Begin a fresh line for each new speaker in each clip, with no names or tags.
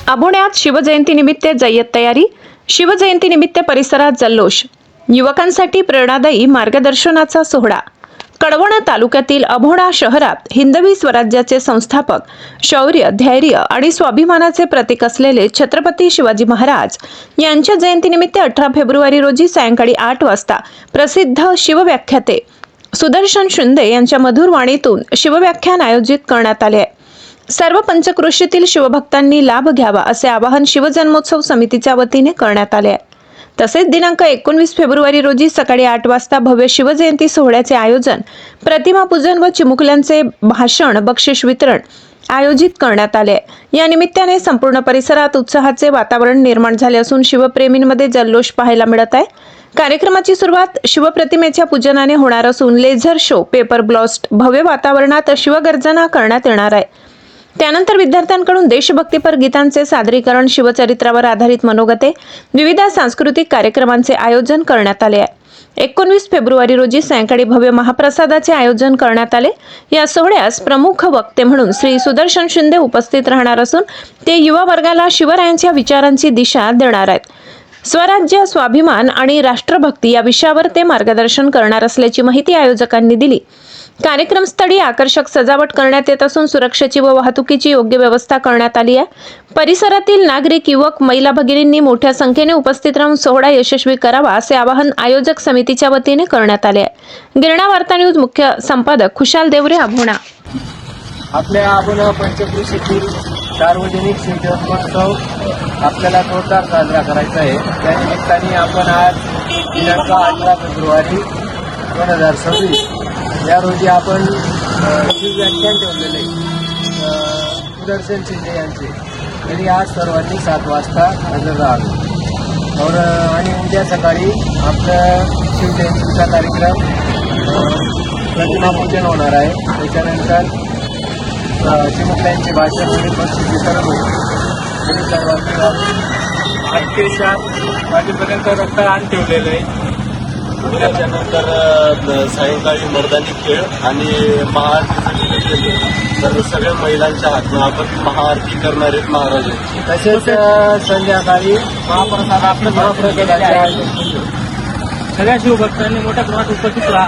अभोण्यात शिवजयंतीनिमित्त जय्यत तयारी. शिवजयंतीनिमित्त परिसरात जल्लोष. युवकांसाठी प्रेरणादायी मार्गदर्शनाचा सोहळा. कळवण तालुक्यातील अभोणा शहरात हिंदवी स्वराज्याचे संस्थापक, शौर्य, धैर्य आणि स्वाभिमानाचे प्रतीक असलेले छत्रपती शिवाजी महाराज यांच्या जयंतीनिमित्त 18 फेब्रुवारी रोजी सायंकाळी 8 वाजता प्रसिद्ध शिवव्याख्याते सुदर्शन शिंदे यांच्या मधुर वाणीतून शिवव्याख्यान आयोजित करण्यात आले आहे. सर्व पंचक्रोशीतील शिवभक्तांनी लाभ घ्यावा असे आवाहन शिवजन्मोत्सव समितीच्या वतीने करण्यात आले आहे. तसेच दिनांक 19 फेब्रुवारी रोजी सकाळी 8 वाजता भव्य शिवजयंती सोहळ्याचे आयोजन, प्रतिमा पूजन व चिमुकल्यांचे भाषण, बक्षीस वितरण आयोजित करण्यात आले. या निमित्ताने संपूर्ण परिसरात उत्साहाचे वातावरण निर्माण झाले असून शिवप्रेमींमध्ये जल्लोष पाहायला मिळत आहे. कार्यक्रमाची सुरुवात शिवप्रतिमेच्या पूजनाने होणार असून लेझर शो, पेपर ब्लास्ट, भव्य वातावरणात शिवगर्जना करण्यात येणार आहे. त्यानंतर विद्यार्थ्यांकडून देशभक्तीपर गीतांचे सादरीकरण, शिवचरित्रावर आधारित मनोगते, विविध सांस्कृतिक कार्यक्रमांचे आयोजन करण्यात आले आहे. 19 फेब्रुवारी रोजी सायंकाळी भव्य महाप्रसादाचे आयोजन करण्यात आले. या सोहळ्यास प्रमुख वक्ते म्हणून श्री सुदर्शन शिंदे उपस्थित राहणार असून ते युवा वर्गाला शिवरायांच्या विचारांची दिशा देणार आहेत. स्वराज्य, स्वाभिमान आणि राष्ट्रभक्ती या विषयावर ते मार्गदर्शन करणार असल्याची माहिती आयोजकांनी दिली. कार्यक्रमस्थळी आकर्षक सजावट करण्यात येत असून सुरक्षेची व वाहतुकीची योग्य व्यवस्था करण्यात आली आहे. परिसरातील नागरिक, युवक, महिला भगिनींनी मोठ्या संख्येने उपस्थित राहून सोहळा यशस्वी करावा असे आवाहन आयोजक समितीच्या वतीने करण्यात आले आहे. गिरणा वार्ता न्यूज मुख्य संपादक खुशाल देवरे, अभोणा.
आपल्या अभोणा पंचक्रोशीतील सार्वजनिक शिवजन्मोत्सव आपल्याला जोरदार साजरा करायचा आहे. त्या निमित्ताने आपण आज दिनांक 18 फेब्रुवारी 2026 या रोजी आपण शिवव्याख्यान ठेवलेले सुदर्शन शिंदे यांचे. तरी आज सर्वांनी 7 वाजता हजर राहावे आणि उद्या सकाळी आपलं शिवजयंतीचा कार्यक्रम प्रतिमा पूजन होणार आहे. त्याच्यानंतर चिमुकल्यांचे भाषण आणि बक्षीस वितरण होईल. तरी सर्वांनी 8 ते 7 वाजेपर्यंत रक्तदान ठेवलेलं आहे.
त्याच्यानंतर सायंकाळी मर्दानी खेळ आणि महाआरती तर सगळ्या महिलांच्या हातून आपण महाआरती करणार आहेत महाराजांची.
तसेच संध्याकाळी महाप्रसादाचे आयोजन.
सगळ्या शिवभक्तांनी मोठ्या प्रमाणात उपस्थित राहा.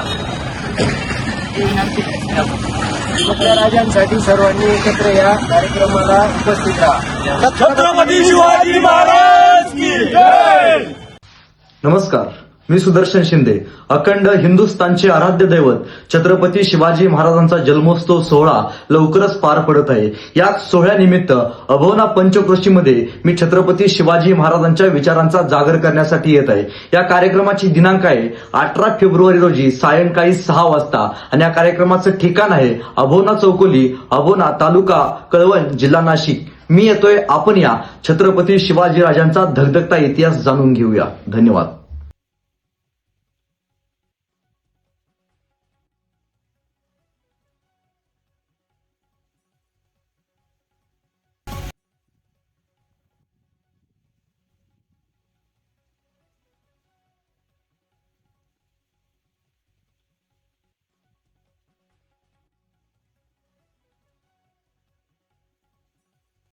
आपल्या राजांसाठी सर्वांनी एकत्र या कार्यक्रमाला उपस्थित राहा.
छत्रपती शिवाजी महाराज की जय.
नमस्कार, मी सुदर्शन शिंदे. अखंड हिंदुस्थानचे आराध्य दैवत छत्रपती शिवाजी महाराजांचा जन्मोत्सव सोहळा लवकरच पार पडत आहे. या सोहळ्यानिमित्त अभोणा पंचक्रोशीमध्ये मी छत्रपती शिवाजी महाराजांच्या विचारांचा जागर करण्यासाठी येत आहे. या कार्यक्रमाची दिनांक आहे 18 फेब्रुवारी रोजी सायंकाळी 6 वाजता आणि या कार्यक्रमाचं ठिकाण आहे अभोणा चौकोली, अभोणा, तालुका कळवण, जिल्हा नाशिक. मी येतोय. आपण या छत्रपती शिवाजी राजांचा धगधगता इतिहास जाणून घेऊया. धन्यवाद.